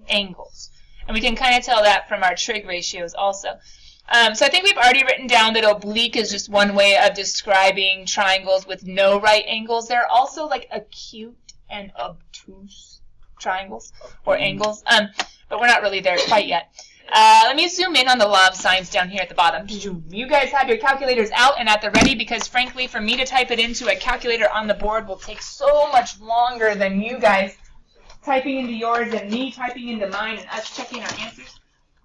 angles. And we can kind of tell that from our trig ratios also. So I think we've already written down that oblique is just one way of describing triangles with no right angles. There are also like acute and obtuse triangles or angles, but we're not really there quite yet. Let me zoom in on the law of sines down here at the bottom. You guys have your calculators out and at the ready because, frankly, for me to type it into a calculator on the board will take so much longer than you guys typing into yours and me typing into mine and us checking our answers.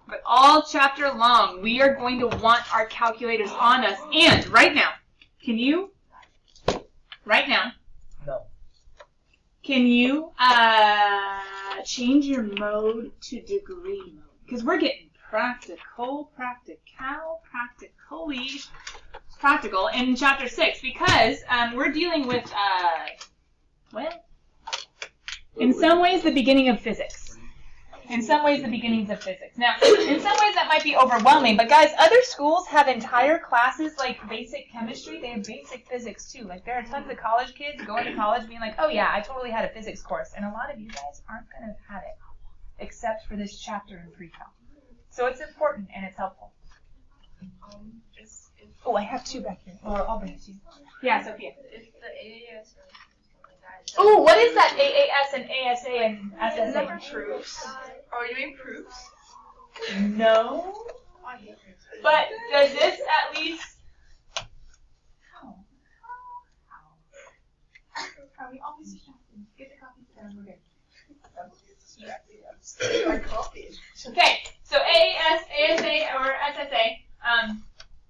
But all chapter long, we are going to want our calculators on us. And right now, can you, right now, No. can you change your mode to degree mode? Because we're getting practical in chapter 6 because we're dealing with, well, in some ways the beginning of physics. In some ways, the beginnings of physics. Now, in some ways, that might be overwhelming. But, guys, other schools have entire classes like basic chemistry. They have basic physics, too. Like, there are tons of college kids going to college being like, oh, yeah, I totally had a physics course. And a lot of you guys aren't going to have had it, except for this chapter in pre-calc. So it's important, and it's helpful. Oh, I have two back here. Oh, I'll bring it to you. Yeah, Sophia. Is the AAS Oh, what is that AAS and ASA and SSA? Is that for proofs? Are you doing proofs? No. But does this at least... Are we always distracted? Get the coffee down, we're good. Okay, so AAS, ASA, or SSA,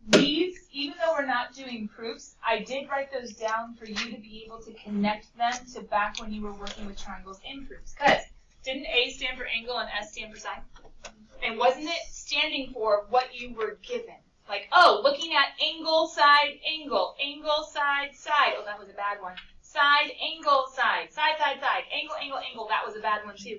these, even though we're not doing proofs, I did write those down for you to be able to connect them to back when you were working with triangles in proofs. Because didn't A stand for angle and S stand for side? And wasn't it standing for what you were given? Like, oh, looking at angle, side, angle, side, side. Oh, that was a bad one. Side, angle, side, side, side, side, angle, angle, angle. That was a bad one too.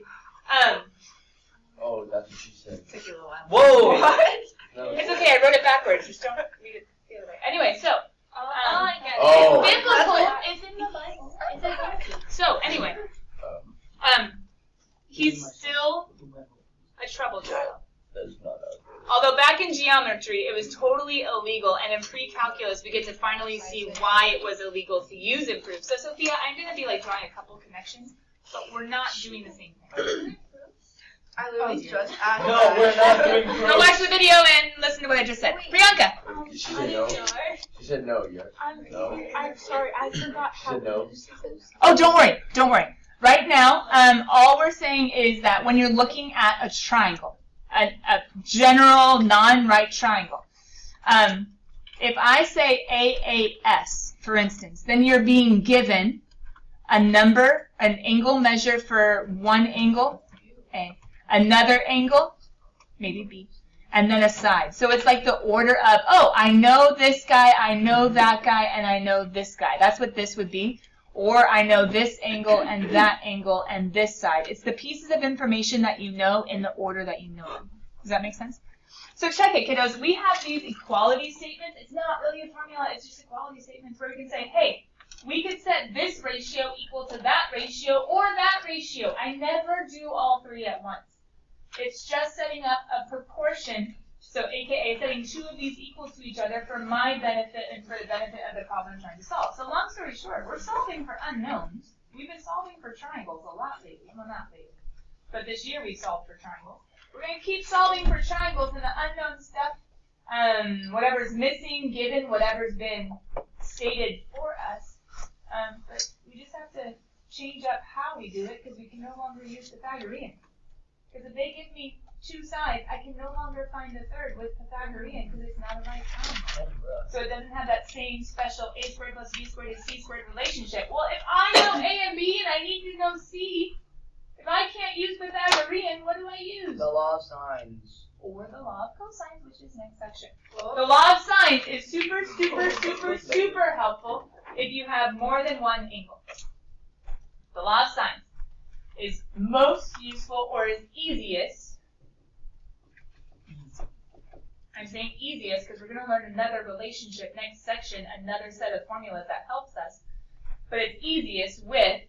Oh, that's what she said. Took you a little while. Whoa! What? No. It's okay, I wrote it backwards. Just don't read it the other way. Anyway, so. I get it. Oh. It's biblical. It's in the Bible. It's in the Bible. So, anyway. He's still a trouble child. That's not a... Although back in geometry, it was totally illegal, and in pre-calculus, we get to finally see why it was illegal to use in proofs. So, Sophia, I'm going to be like drawing a couple connections, but we're not doing the same thing. I literally just asked. No, we're not doing Go proofs. watch the video and listen to what I just said. Priyanka. She said no. She said no, yes. No. I'm sorry, I forgot She said no. Oh, don't worry. Right now, all we're saying is that when you're looking at a triangle, a general non-right triangle, if I say AAS, for instance, then you're being given a number, an angle measure for one angle, A, another angle, maybe B, and then a side. So it's like the order of, oh, I know this guy, I know that guy, and I know this guy. That's what this would be. Or I know this angle and that angle and this side. It's the pieces of information that you know in the order that you know them. Does that make sense? So check it, kiddos. We have these equality statements. It's not really a formula. It's just equality statements where we can say, hey, we could set this ratio equal to that ratio or that ratio. I never do all three at once. It's just setting up a proportion, so aka setting two of these equal to each other for my benefit and for the benefit of the problem I'm trying to solve. So long story short, we're solving for unknowns. We've been solving for triangles a lot lately. Well, not lately. But this year we solved for triangles. We're going to keep solving for triangles and the unknown stuff. Whatever's missing, given, whatever's been stated for us. But we just have to change up how we do it because we can no longer use Pythagorean. Because if they give me two sides, I can no longer find the third with Pythagorean because it's not a right triangle. So it doesn't have that same special a squared plus b squared is c squared relationship. Well, if I know a and b and I need to know c, if I can't use Pythagorean, what do I use? The law of sines. Or the law of cosines, which is next section. The law of sines is super helpful if you have more than one angle. The law of sines is most useful or is easiest. I'm saying easiest because we're going to learn another relationship next section, another set of formulas that helps us. But it's easiest with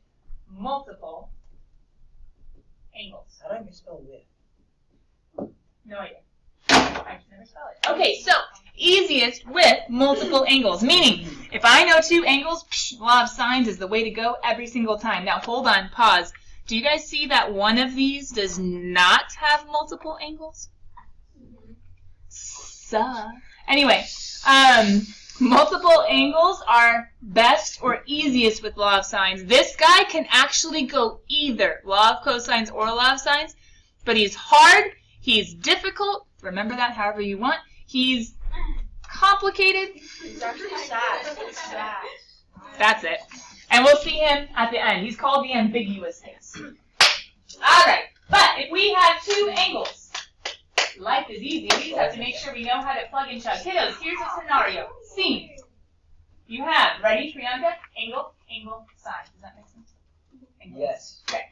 multiple angles. How do I misspell with? No idea. I just never spell it. Okay, so easiest with multiple angles. Meaning, if I know 2 angles, law of sines is the way to go every single time. Now, hold on, pause. Do you guys see that one of these does not have multiple angles? Anyway, multiple angles are best or easiest with law of sines. This guy can actually go either law of cosines or law of sines, but he's hard, he's difficult, remember that however you want, he's complicated. It's actually sad. It's sad. That's it. And we'll see him at the end. He's called the ambiguous case. Alright, but if we have 2 angles, life is easy. We just have to make sure we know how to plug and chug. Kiddos, here's a scenario. Scene. You have, ready, Priyanka? Angle, angle, side. Does that make sense? Angle. Yes. Okay.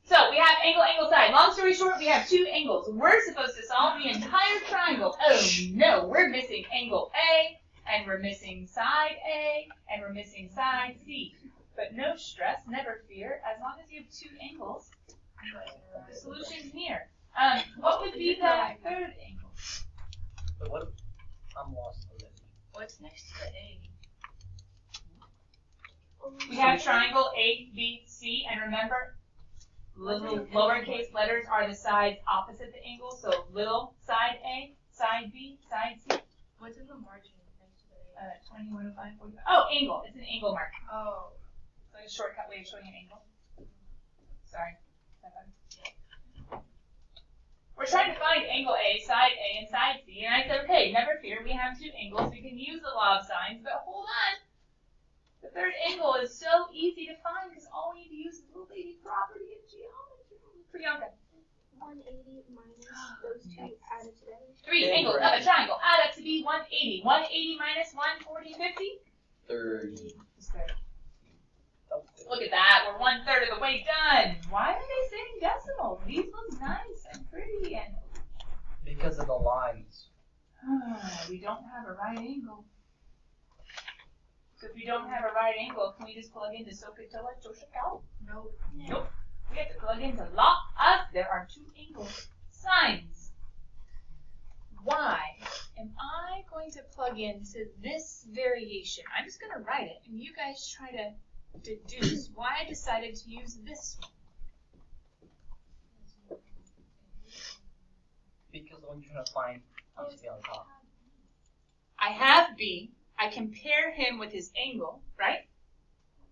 So we have angle, angle, side. Long story short, we have 2 angles. We're supposed to solve the entire triangle. Oh no, we're missing angle A, and we're missing side A, and we're missing side C. But no stress, never fear. As long as you have 2 angles, the solution's near. What would be the 3rd angle? But what if I'm lost already? What's next to the A? We have triangle A, B, C, and remember, little lowercase letters are the sides opposite the angle. So little side A, side B, side C. What's in the margin next to the A? 20, 105, 45. Oh, angle. It's an angle mark. Oh. It's like a shortcut way of showing an angle. Sorry. We're trying to find angle A, side A, and side C. And I said, okay, never fear. We have 2 angles. We can use the law of sines. But hold on. The 3rd angle is so easy to find because all we need to use is little baby property in geometry. Priyanka. 180 minus those 2 added together. 3 angles of a triangle add up to be 180. 180 minus 140, 50? 30. Look at that. We're 1/3 of the way done. Why are they saying decimals? These look nice and pretty. And Because of the lines. we don't have a right angle. So if we don't have a right angle, can we just plug into HPrecalc? Nope. Nope. We have to plug into law of, there are 2 angle sines. Why am I going to plug into this variation? I'm just going to write it, and you guys try to deduce why I decided to use this one. Because the one you're trying to find needs to be on top. I have B. I compare him with his angle, right?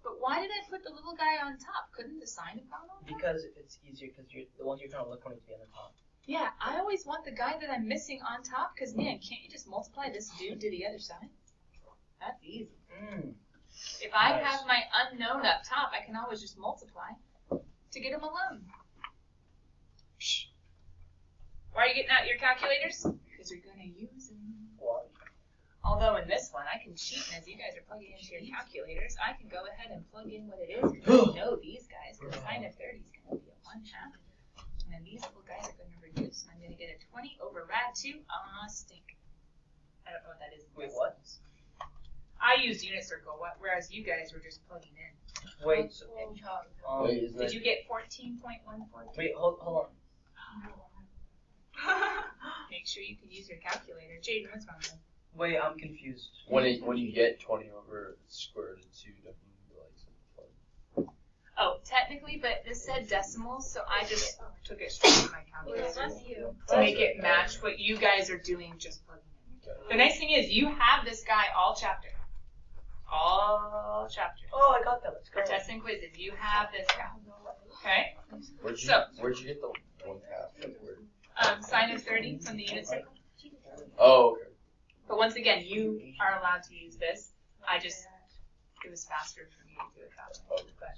But why did I put the little guy on top? Couldn't the sine have gone on top? Because it's easier because the ones you're trying to look for need to be on the top. Yeah, I always want the guy that I'm missing on top because, man, can't you just multiply this dude to the other side? That's easy. If I Nice. have my unknown up top, I can always just multiply to get him alone. Why are you getting out your calculators? Because you're going to use them. What? Although in this one, I can cheat, and as you guys are plugging into your calculators, I can go ahead and plug in what it is. Because I know these guys, because sine of 30 is going to be a 1/2. And then these little guys are going to reduce, and I'm going to get a 20 over rad 2. Stink. I don't know what that is. Wait, what? I used unit circle, whereas you guys were just plugging in. Wait, so, Wait, isn't Did that you get 14.142? wait, hold on. Make sure you can use your calculator. Jaden, what's wrong with you? Wait, I'm confused. when you get 20 over square root of 2, don't you like something? Oh, technically, but this said decimals, so I just took it straight from my calculator to make it match what you guys are doing, just plugging in. The nice thing is, you have this guy all chapter. All chapter. Oh, I got that. Let's go. For tests and quizzes, you have this guy. Okay? Where'd you get the 1/2? Like, where? Sine of 30 from the unit circle. Oh, okay. But once again, you are allowed to use this. It was faster for me to do it that way. But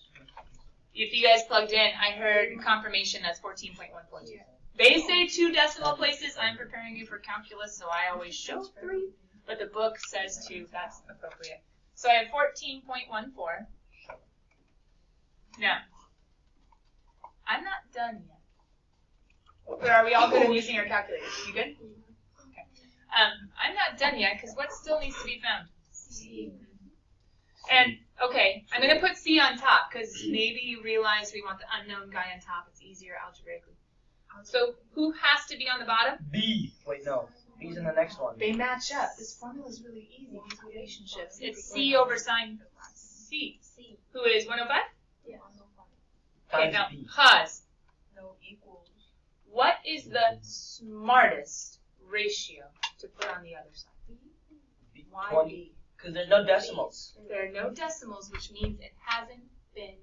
if you guys plugged in, I heard confirmation that's 14.142. They say 2 decimal places. I'm preparing you for calculus, so I always show 3. But the book says 2. That's appropriate. So I have 14.14. Now, I'm not done yet. But are we all good at using our calculators? You good? Okay. I'm not done yet because what still needs to be found? C. And Okay, I'm going to put C on top because maybe you realize we want the unknown guy on top. It's easier algebraically. So who has to be on the bottom? B. Wait, no. B's in the next one. They match up. This formula is really easy, these relationships. It's C over sine C. Who is 105? Yeah. Okay, Times now, B. Haas, No equals. what is the smartest ratio to put on the other side? Why 20. Because there's no decimals. There are no decimals, which means it hasn't been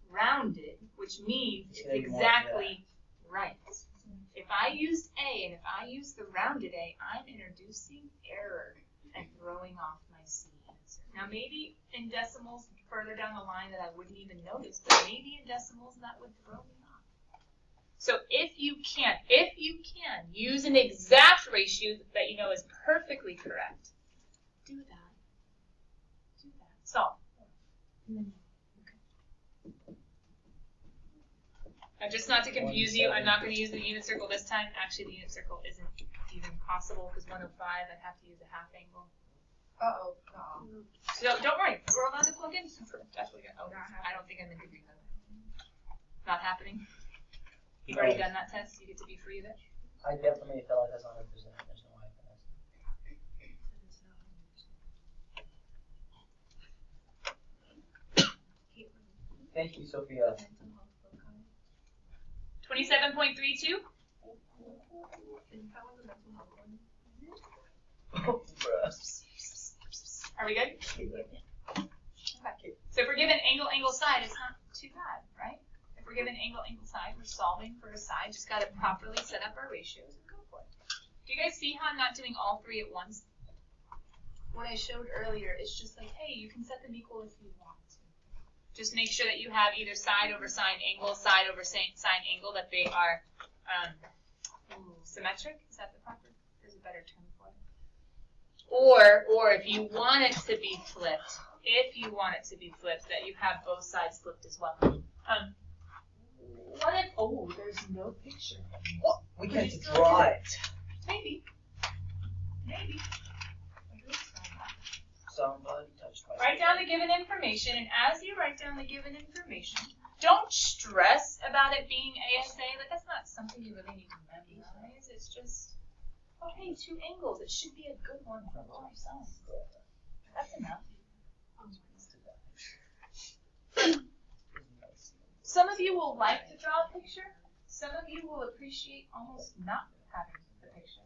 rounded, which means it's Say more, exactly right. If I used A and if I use the rounded A, I'm introducing error and throwing off my C answer. Now maybe in decimals further down the line that I wouldn't even notice, but maybe in decimals that would throw me off. So if you can use an exact ratio that you know is perfectly correct, do that. Solve. Now, just not to confuse you, I'm not going to use the unit circle this time. Actually, the unit circle isn't even possible because 105, I'd have to use a half angle. Uh-oh. So don't worry, we're allowed to plug in. That's what you're, oh, I don't think I'm in degree mode. Not happening. You've already done that test. You get to be free of it. I definitely felt like that's 100%. There's no way I passed. Thank you, Sophia. 27.32. Are we good? Okay. So if we're given angle, side, it's not too bad, right? If we're given angle, side, we're solving for a side. Just got to properly set up our ratios and go for it. Do you guys see how I'm not doing all three at once? What I showed earlier is just like, hey, you can set them equal if you want to. Just make sure that you have either side over sine angle, side over sine angle, that they are symmetric. Is that the proper? There's a better term for it. Or if you want it to be flipped, that you have both sides flipped as well. What if? Oh, there's no picture. What? We can draw it. Maybe. Somebody touched my Write down the given information, and as you write down the given information, don't stress about it being ASA. Like, that's not something you really need to memorize. It's just, oh, hey, two angles. It should be a good one for both sides. That's enough. Some of you will like to draw a picture. Some of you will appreciate almost not having the picture.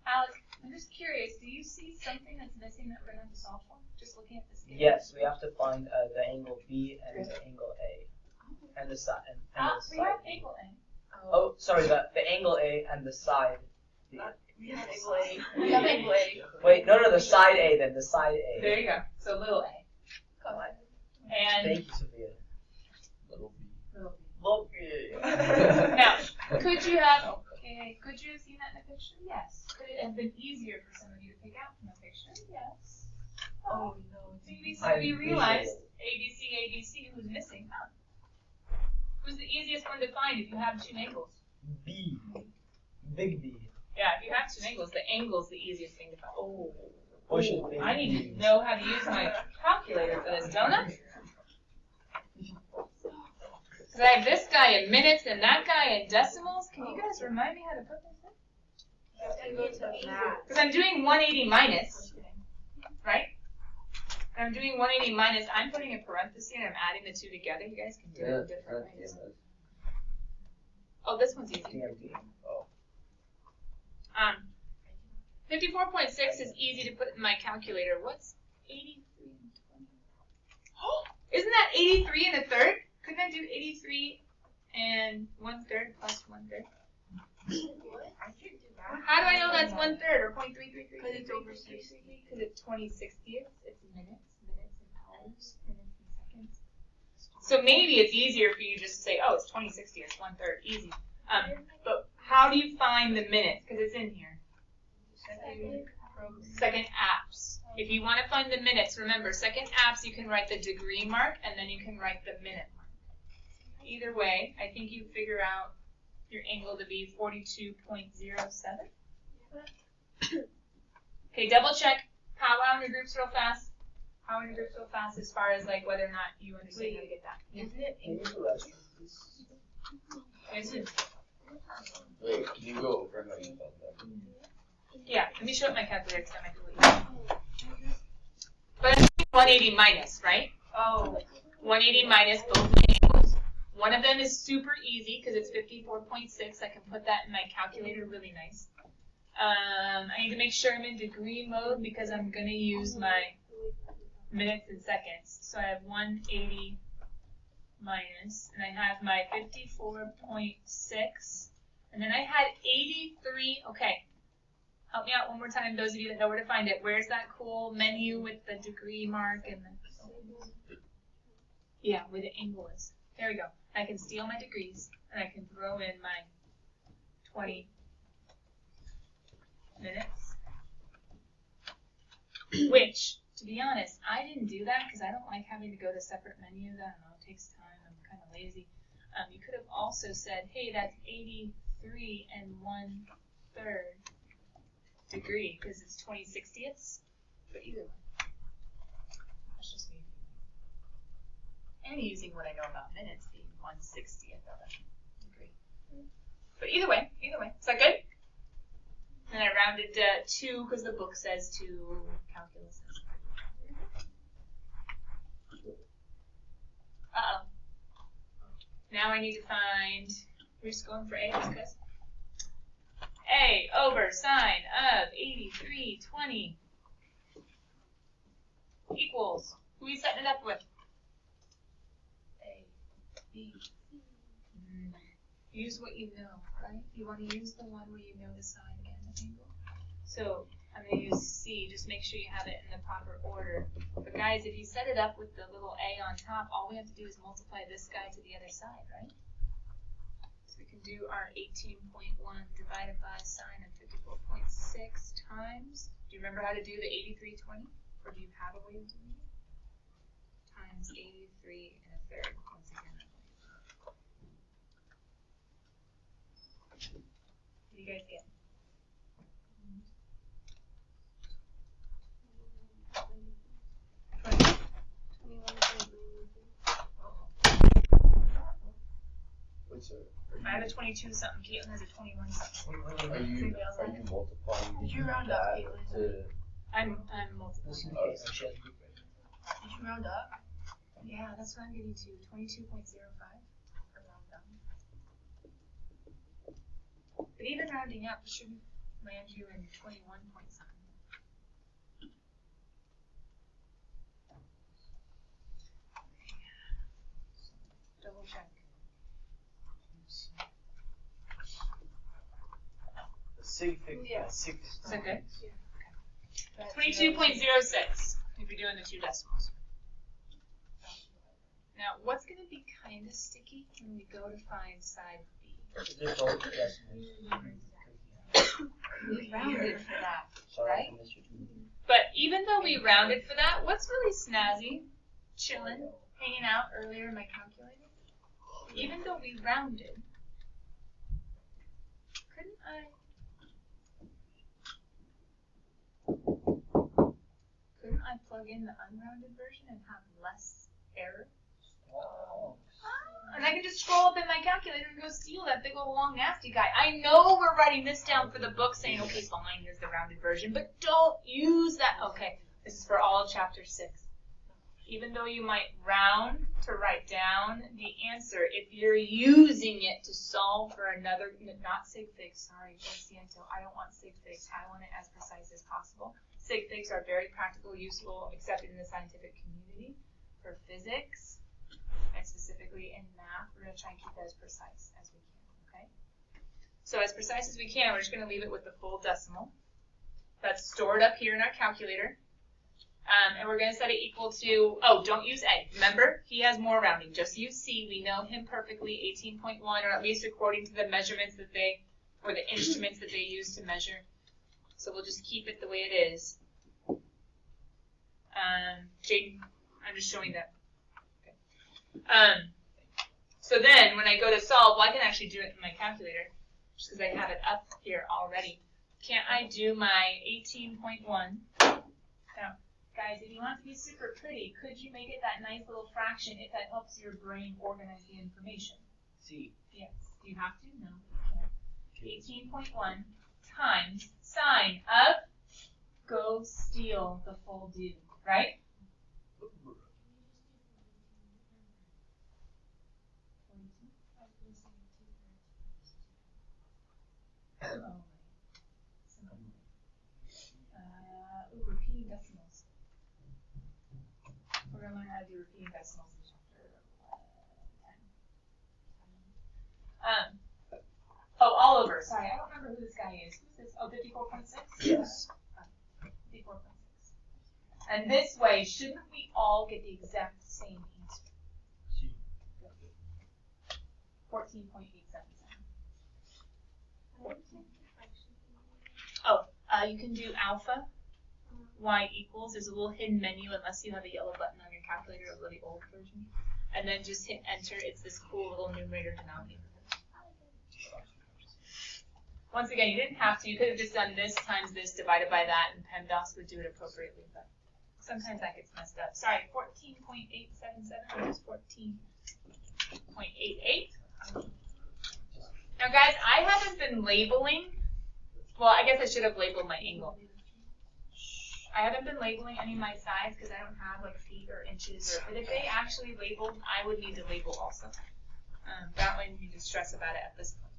Alex, I'm just curious, do you see something that's missing that we're going to have to solve for? Just looking at this. Yes, we have to find the angle B and the angle A. And the side. And the We side. have angle A. Oh, sorry, the angle A and the side. We have angle A. We have angle A. Wait, no, the side A then, the side A. There you go. So little a. Come on. And Thank you, Sophia. Little B. Look. now, could you have seen that in a picture? Yes. Could it have been easier for some of you to pick out from a picture? Yes. Oh no. Maybe some of you realized ABC, who's missing, huh? Who's the easiest one to find if you have two angles? B. Big B. Yeah, if you have two angles, the angle's the easiest thing to find. Oh. Or should we- I need to know how to use my calculator for this, don't I? Because I have this guy in minutes and that guy in decimals. Can you guys remind me how to put this in? Because I'm doing 180 minus, right? And I'm doing 180 minus. I'm putting a parenthesis and I'm adding the two together. You guys can do it different ways. Oh, this one's easy. TMT. Oh. 54.6 is easy to put in my calculator. What's 83 and 20? Oh, isn't that 83 and a third? Couldn't I do 83 and 1/3 plus 1/3? What? I can't do that. How do I know that's 1/3 or 0.333? Because it's over 60. Because it's 20/60ths. It's minutes and hours, minutes and seconds. So maybe it's easier for you just to say, oh, it's 20/60ths, 1/3, easy. But how do you find the minutes? Because it's in here. Second apps. If you want to find the minutes, remember, second apps, you can write the degree mark and then you can write the minute mark. Either way, I think you figure out your angle to be 42.07. Okay, double check powwow in your groups real fast. How are you do so fast as far as like whether or not you understand how to get that? Isn't it Can you English? do extra, please? It's in- Wait, can you go over how you found that? Yeah, let me show up my calculator because I might be able to use it. But it's 180 minus, right? Oh. 180 minus both angles. One of them is super easy because it's 54.6. I can put that in my calculator really nice. I need to make sure I'm in degree mode because I'm going to use my minutes and seconds. So I have 180 minus, and I have my 54.6. And then I had 83. Okay. Help me out one more time, those of you that know where to find it. Where's that cool menu with the degree mark and the... Yeah, where the angle is. There we go. I can steal my degrees, and I can throw in my 20 minutes. Which, to be honest, I didn't do that because I don't like having to go to separate menus. I don't know, it takes time. I'm kind of lazy. You could have also said, hey, that's 83 1/3 degree because it's 20/60ths. But either way, that's just me. And using what I know about minutes being 1/60th of a degree. But either way, is that good? And I rounded 2 because the book says 2. Calculus says. Uh-oh. Now I need to find. We're just going for A just because. A over sine of 83/20 equals. Who are you setting it up with? A, B. Use what you know, right? You want to use the one where you know the sine and the angle. So I'm going to use C. Just make sure you have it in the proper order. But guys, if you set it up with the little A on top, all we have to do is multiply this guy to the other side, right? So we can do our 18.1 divided by sine of 54.6 times. Do you remember how to do the 83/20? Or do you have a way of doing it? Times 83 1/3. Once again. What do you guys get? Wait, so I have a 22 something. Caitlin has a 21 something. are you multiplying? Did you round up, that Caitlin? to I'm multiplying. Listen to Caitlin, she has a group right now. Did you round up? Yeah, that's what I'm getting to. 22.05. But even rounding up shouldn't land you in 21 point something. Double check. sig fig? Yeah. Sig. Is that good? That's 22.06 if you're doing the 2 decimals. Now, what's going to be kind of sticky when we go to find side B? They're both decimals. We rounded for that, Sorry, right? I missed your two. But even though we rounded for that, what's really snazzy, chilling, hanging out earlier in my calculator? Even though we rounded, couldn't I plug in the unrounded version and have less error? Oh. And I can just scroll up in my calculator and go steal that big old long nasty guy. I know we're writing this down for the book saying, okay, fine, here's the rounded version, but don't use that. Okay, this is for all of chapter 6. Even though you might round to write down the answer, if you're using it to solve for another, not sig figs, sorry, I don't want sig figs. I want it as precise as possible. Sig figs are very practical, useful, accepted in the scientific community for physics. And specifically in math, we're going to try and keep that as precise as we can, okay? So as precise as we can, we're just going to leave it with the full decimal. That's stored up here in our calculator. And we're going to set it equal to, oh, don't use A. Remember, he has more rounding. Just use C. We know him perfectly, 18.1, or at least according to the measurements that they, or the instruments that they use to measure. So we'll just keep it the way it is. Jaden, I'm just showing that. So then, when I go to solve, well, I can actually do it in my calculator, just because I have it up here already. Can't I do my 18.1? Now, guys, if you want it to be super pretty, could you make it that nice little fraction if that helps your brain organize the information? C. Yes. Do you have to? No. You can't. 18.1 times sine of go steal the full due, right? Repeating decimals. We're going to learn how to do repeating decimals in chapter 10. All over. Sorry, I don't remember who this guy is. Who's this? Oh, 54.6? Yes. 54.6. And this way, shouldn't we all get the exact same answer? 14.877. You can do alpha, y equals. There's a little hidden menu unless you have a yellow button on your calculator, a really old version. And then just hit enter. It's this cool little numerator denominator. Once again, you didn't have to. You could have just done this times this divided by that, and PEMDAS would do it appropriately. But sometimes that gets messed up. Sorry, 14.877 or just 14.88. Now, guys, I haven't been labeling. Well, I guess I should have labeled my angle. I haven't been labeling any of my sides because I don't have like feet or inches. But if they actually labeled, I would need to label also. That way you need to stress about it at this point.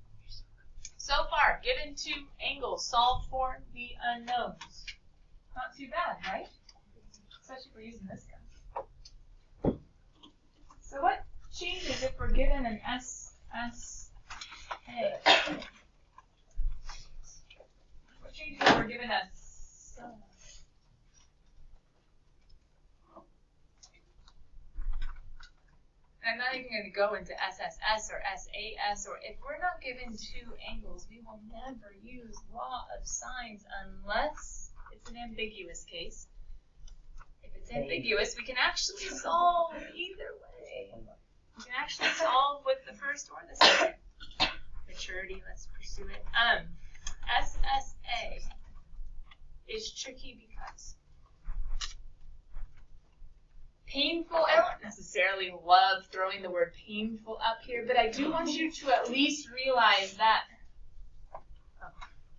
So far, given two angles, solve for the unknowns. Not too bad, right? Especially if we're using this guy. So what changes if we're given an SSA? What changes if we're given a I'm not even going to go into SSS or SAS, or if we're not given two angles, we will never use law of sines unless it's an ambiguous case. If it's ambiguous, we can actually solve either way. We can actually solve with the first or the second. Maturity, let's pursue it. SSA is tricky because painful, I don't necessarily love throwing the word painful up here, but I do want you to at least realize that,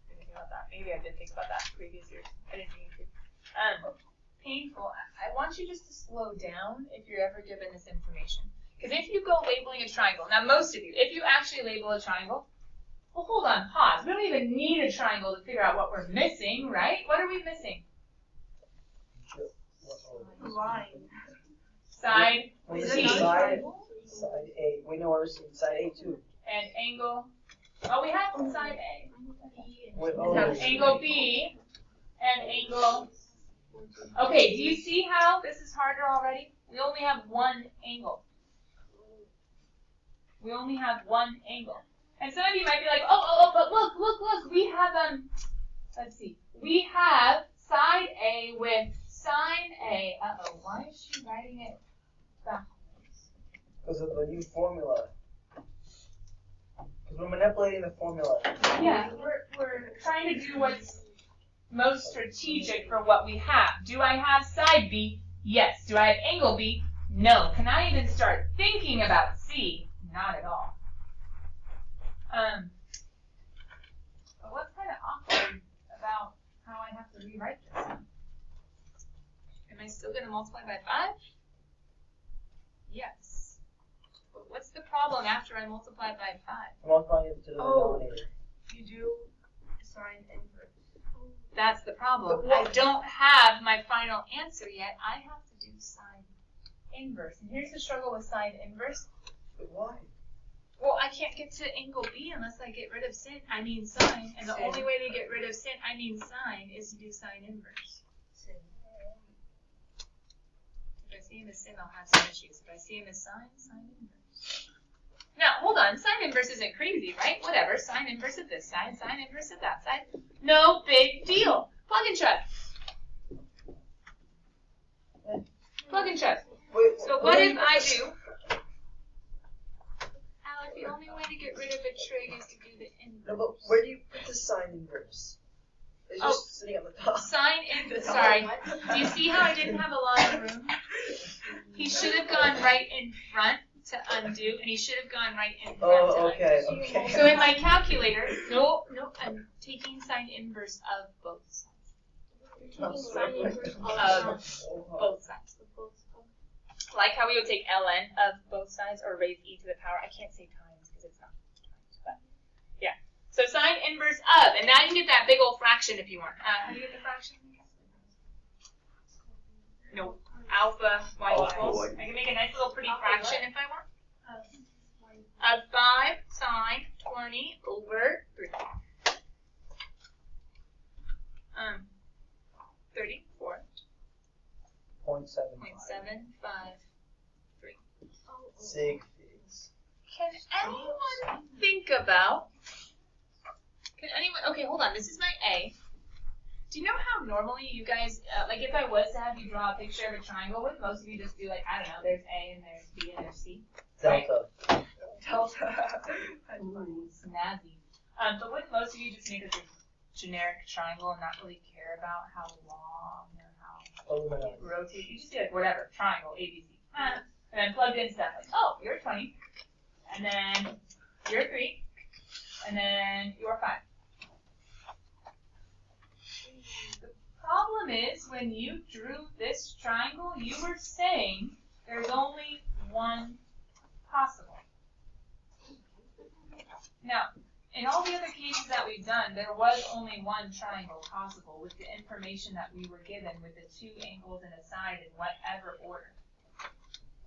didn't think about that. Maybe I did think about that previous years. I didn't mean to. Painful, I want you just to slow down if you're ever given this information. Because if you go labeling a triangle, now most of you, if you actually label a triangle, well, hold on, pause. We don't even need a triangle to figure out what we're missing, right? What are we missing? Line. Side C. Side A. We know we're seeing side A too. And angle. Oh, we have side A. We Have angle B and angle. Okay, do you see how this is harder already? We only have one angle. We only have one angle. And some of you might be like, but look, we have, let's see. We have side A with sine A. Uh-oh, why is she writing it backwards? Because of the new formula. Because we're manipulating the formula. Yeah, we're trying to do what's most strategic for what we have. Do I have side B? Yes. Do I have angle B? No. Can I even start thinking about C? Not at all. But what's kind of awkward about how I have to rewrite this? Am I still going to multiply by 5? Yes. But what's the problem after I multiply by 5? Multiplying it to the denominator. You do sine inverse. That's the problem. I don't have my final answer yet. I have to do sine inverse. And here's the struggle with sine inverse. But why? Well, I can't get to angle B unless I get rid of sine. And the only way to get rid of sine, is to do sine inverse. If I see him as sin, I'll have some issues. If I see him as sine inverse. Now, hold on. Sine inverse isn't crazy, right? Whatever. Sine inverse of this side, sine inverse of that side. No big deal. Plug and chug. Plug and chug. So what if I do? Alec, the only way to get rid of a trig is to do the inverse. No, but where do you put the sine inverse? It's Oh. just sitting on the top. Sign in. Sorry. Do you see how I didn't have a lot of room? He should have gone right in front to undo, and he should have gone right in front to Oh, okay, undo. okay. So in my calculator, no, I'm taking sine inverse of both sides. Taking sine inverse of Both sides. Like how we would take ln of both sides or raise e to the power. I can't say times because it's not times, but yeah. So sine inverse of, and now you can get that big old fraction if you want. How do you get the fraction? No, alpha y equals. I can make a nice little pretty fraction if I want. Of 5 sine 20 over 3. 34. 0.753. Sig figs. Can anyone think about? Okay, hold on. This is my A. Do you know how normally you guys, like if I was to have you draw a picture of a triangle, would most of you just do like, I don't know, there's A and there's B and there's C? Delta. Ooh, snazzy. But wouldn't most of you just make a generic triangle and not really care about how long or how it rotates? You just do like whatever, triangle, A, B, C. And then plug in stuff like, oh, you're 20, and then you're 3, and then you're 5. The problem is when you drew this triangle, you were saying there's only one possible. Now, in all the other cases that we've done, there was only one triangle possible with the information that we were given with the 2 angles and a side in whatever order.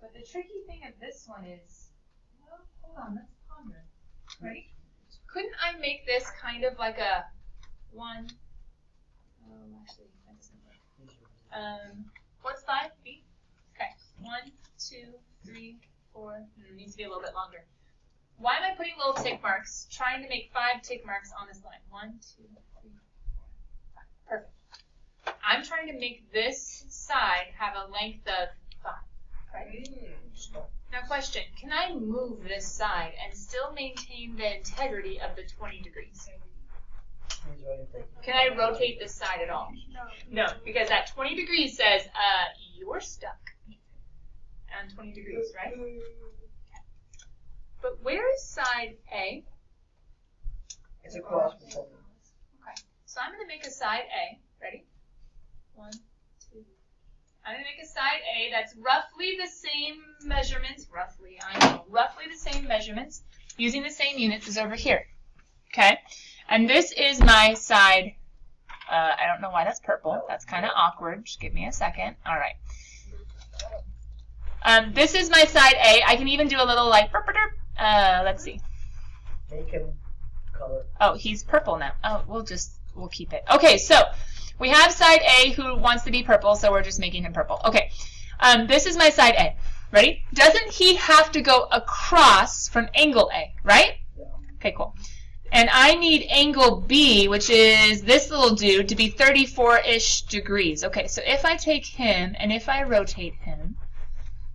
But the tricky thing of this one is, well, hold on, let's ponder. Ready? Couldn't I make this kind of like a 1? Oh, actually, that's simple. What's 5? B? Okay. 1, 2, 3, 4. It needs to be a little bit longer. Why am I putting little tick marks, trying to make 5 tick marks on this line? 1, 2, 3, 4, 5. Perfect. I'm trying to make this side have a length of 5. Right? Now question, can I move this side and still maintain the integrity of the 20 degrees? Can I rotate this side at all? No, because that 20 degrees says, you're stuck on 20 degrees, right? But where is side A? It's across the top. Okay, so I'm going to make a side A. Ready? 1, 2. I'm going to make a side A that's roughly the same measurements. Roughly the same measurements using the same units as over here. Okay, and this is my side. I don't know why that's purple. That's kind of awkward. Just give me a second. All right. This is my side A. I can even do a little like, let's see. Make him color. Oh, he's purple now. Oh, we'll keep it. Okay, so we have side A who wants to be purple, so we're just making him purple. Okay, this is my side A. Ready? Doesn't he have to go across from angle A, right? Yeah. Okay, cool. And I need angle B, which is this little dude, to be 34-ish degrees. Okay, so if I take him and if I rotate him,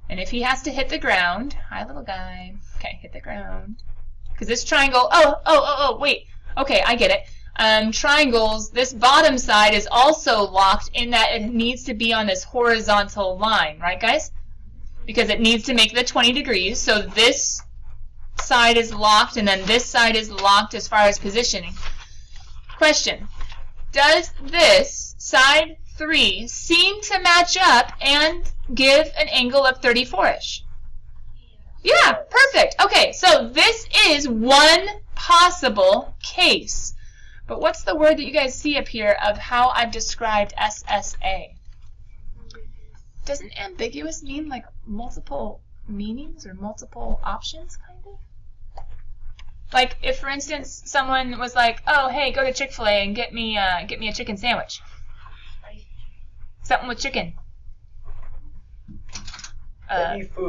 and if he has to hit the ground, hi little guy, okay, hit the ground. Because this triangle, wait, okay, I get it. Triangles, this bottom side is also locked in that it needs to be on this horizontal line, right guys? Because it needs to make the 20 degrees, so this side is locked and then this side is locked as far as positioning. Question, does this side 3 seem to match up and give an angle of 34-ish? Yeah, perfect. Okay, so this is one possible case. But what's the word that you guys see up here of how I've described SSA? Doesn't ambiguous mean like multiple meanings or multiple options, kind of? Like if, for instance, someone was like, "Oh, hey, go to Chick-fil-A and get me a chicken sandwich." Something with chicken.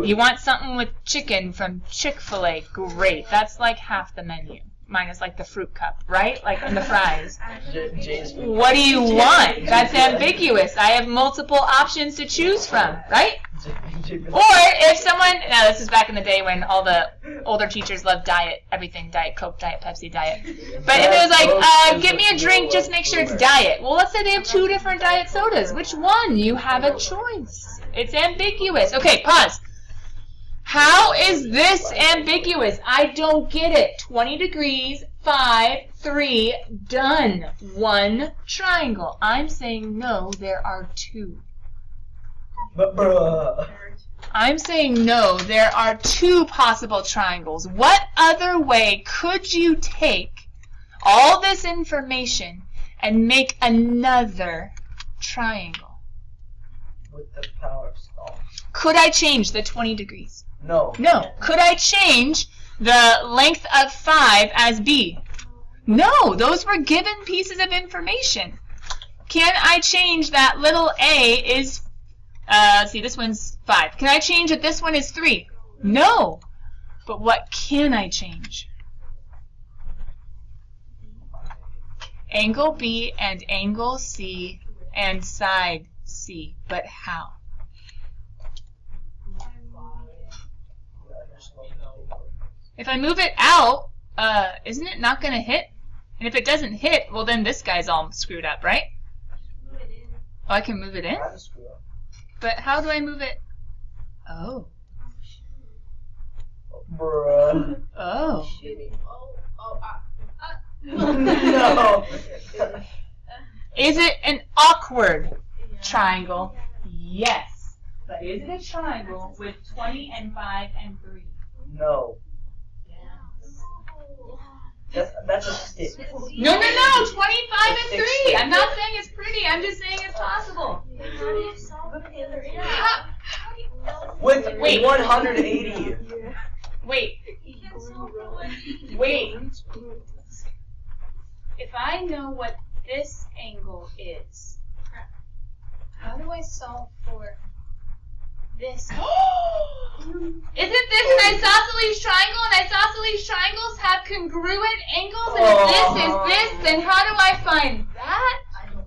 You want something with chicken from Chick-fil-A? Great. That's like half the menu, minus like the fruit cup, right? Like and the fries. What do you want? That's ambiguous. I have multiple options to choose from, right? Or if someone, now this is back in the day when all the older teachers loved diet, everything, Diet Coke, Diet Pepsi, Diet. But if it was like, give me a drink, just make sure it's diet. Well, let's say they have 2 different diet sodas. Which one? You have a choice. It's ambiguous. Okay, pause. How is this ambiguous? I don't get it. 20 degrees, 5, 3, done. 1 triangle. I'm saying no, there are 2. But bruh. I'm saying no, there are 2 possible triangles. What other way could you take all this information and make another triangle? With the power of stall. Could I change the 20 degrees? No. No. Could I change the length of 5 as B? No, those were given pieces of information. Can I change that little a is, see, this one's 5. Can I change that this one is 3? No. But what can I change? Angle B and angle C and side C. But how? If I move it out, isn't it not going to hit? And if it doesn't hit, well then this guy's all screwed up, right? Oh, I can move it in? But how do I move it? Oh. Bruh. Oh. No. Is it an awkward triangle? Yes. But is it a triangle with 20 and 5 and 3? No. That's a stick. No, 25 and 3. I'm not saying it's pretty. I'm just saying it's possible. How do you solve the other end? How do you... With Wait. 180. Wait. You can't solve the 180. Wait. If I know what this angle is, how do I solve for this? Isn't this an isosceles triangle? And isosceles triangles have congruent angles. And if this is this, then how do I find that? I don't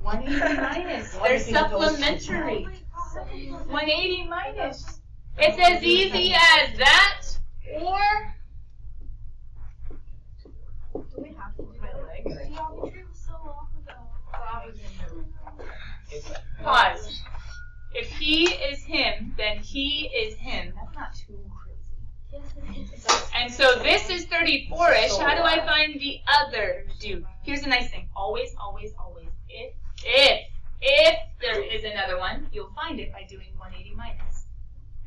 remember. 180 minus. They're supplementary. 180 minus. It's as easy as that, or Do we have to do my legs? Geometry was so long ago. pause. If he is him, then he is him. That's not too crazy. Yes, it is. And so this is 34-ish. How do I find the other dude? Here's the nice thing. Always, always, always. If there is another one, you'll find it by doing 180 minus.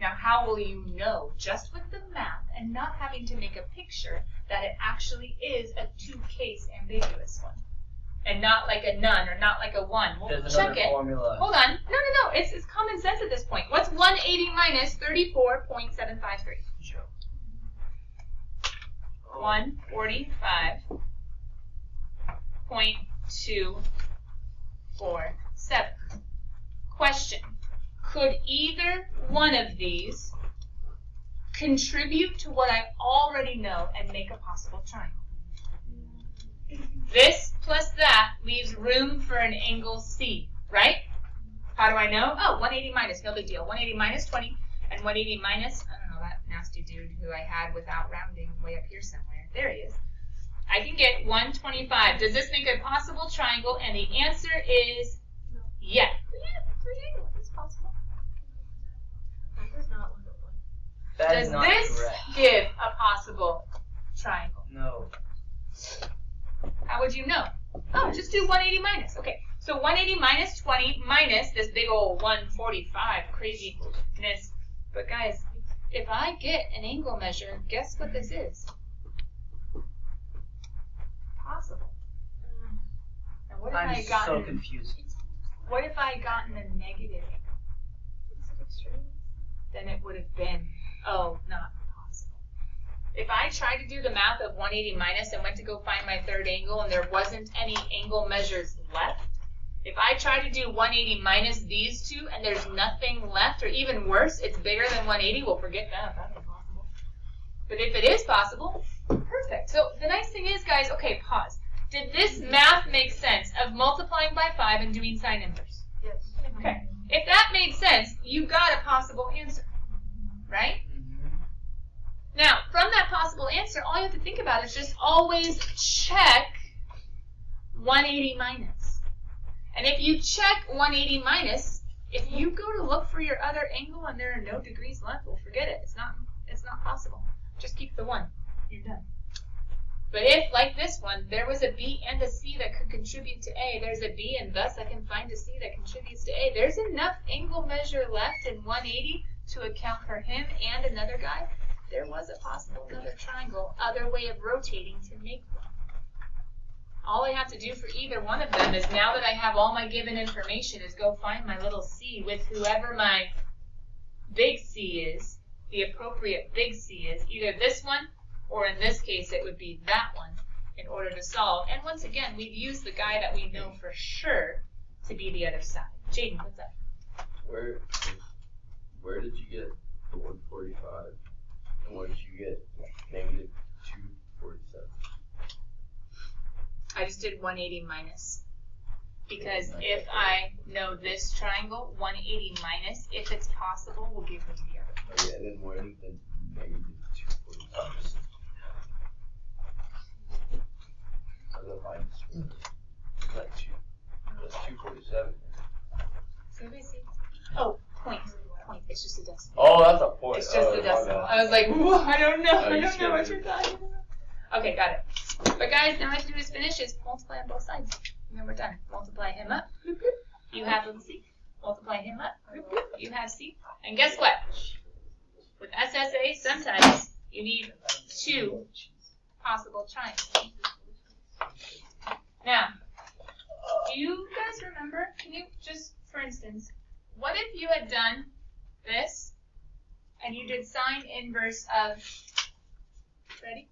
Now, how will you know, just with the math and not having to make a picture, that it actually is a 2-case ambiguous one? And not like a none or not like a 1. Well, There's check another it. formula. Hold on. No. It's common sense at this point. What's 180 minus 34.753? 145.247. Question. Could either one of these contribute to what I already know and make a possible triangle? This plus that leaves room for an angle C, right? How do I know? Oh, 180 minus, no big deal. 180 minus 20 and 180 minus, I don't know, that nasty dude who I had without rounding way up here somewhere. There he is. I can get 125. Does this make a possible triangle? And the answer is yes. Triangle is possible. That does not look like one. That Does is not this correct. give a possible triangle? No. How would you know? Oh, just do 180 minus. Okay, so 180 minus 20 minus this big old 145 craziness. But guys, if I get an angle measure, guess what this is? Possible. And what if I I'm had gotten, so confused. what if I had gotten a negative angle? Is it extreme? Then it would have been, oh, not possible. If I tried to do the math of 180 minus and went to go find my third angle and there wasn't any angle measures left, if I tried to do 180 minus these two and there's nothing left, or even worse, it's bigger than 180, well, forget that. That's impossible. But if it is possible, perfect. So the nice thing is, guys, okay, pause. Did this math make sense of multiplying by 5 and doing sine inverse? Yes. Okay. If that made sense, you got a possible answer, right? Now, from that possible answer, all you have to think about is just always check 180 minus. And if you check 180 minus, if you go to look for your other angle and there are no degrees left, well, forget it. It's not possible. Just keep the 1. You're done. But if, like this one, there was a B and a C that could contribute to A, there's a B and thus I can find a C that contributes to A, there's enough angle measure left in 180 to account for him and another guy. There was a possible another triangle, other way of rotating to make one. All I have to do for either one of them is, now that I have all my given information, is go find my little C with whoever my big C is, the appropriate big C is, either this one, or in this case, it would be that one, in order to solve. And once again, we've used the guy that we know for sure to be the other side. Jaden, what's that? Where did you get the 145? And where did you get negative 247? I just did 180 minus. Because if I know this triangle, 180 minus, if it's possible, will give me the other. Oh yeah, then where did the negative 245? Like 247. See? Oh, point. It's just a decimal. Oh, that's a point. It's just a decimal. I was like, whoa, I don't know. I don't know what you're talking about. Okay, got it. But guys, now all I have to do is finish is multiply on both sides. And then we're done. Multiply him up. You have C. Multiply him up. You have C. And guess what? With SSA, sometimes you need 2 possible triangles. Now, do you guys remember, can you just, for instance, what if you had done this, and you did sine inverse of, ready?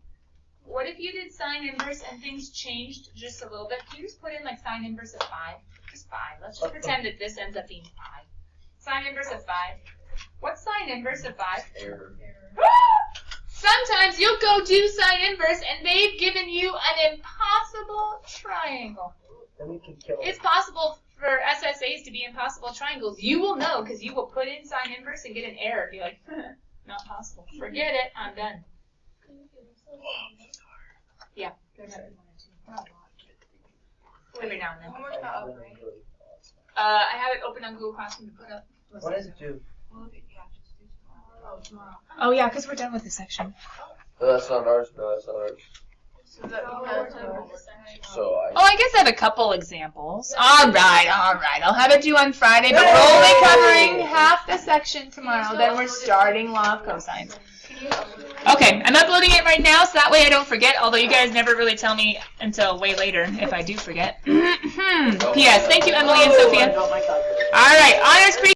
What if you did sine inverse and things changed just a little bit? Can you just put in like sine inverse of 5? Just 5. Let's just pretend that this ends up being 5. Sine inverse of 5. What's sine inverse of 5? Error. Sometimes you'll go do sine inverse and they've given you an impossible triangle. Then we can kill It's it. possible for SSAs to be impossible triangles. You will know because you will put in sine inverse and get an error. Be like, not possible. Forget it. I'm done. Yeah. Every now and then. Homework's not over, right? I have it open on Google Classroom to put up. What does it do? Well, if you have to do tomorrow. Oh, tomorrow. Oh yeah, because we're done with this section. No, that's not ours. No, that's not ours. So that So Oh, I guess I have a couple examples. All right. I'll have it due on Friday, but we're only covering half the section tomorrow. Then we're starting law of cosines. Okay, I'm uploading it right now, so that way I don't forget, although you guys never really tell me until way later if I do forget. P.S. Thank you, Emily and Sophia. All right, honors pre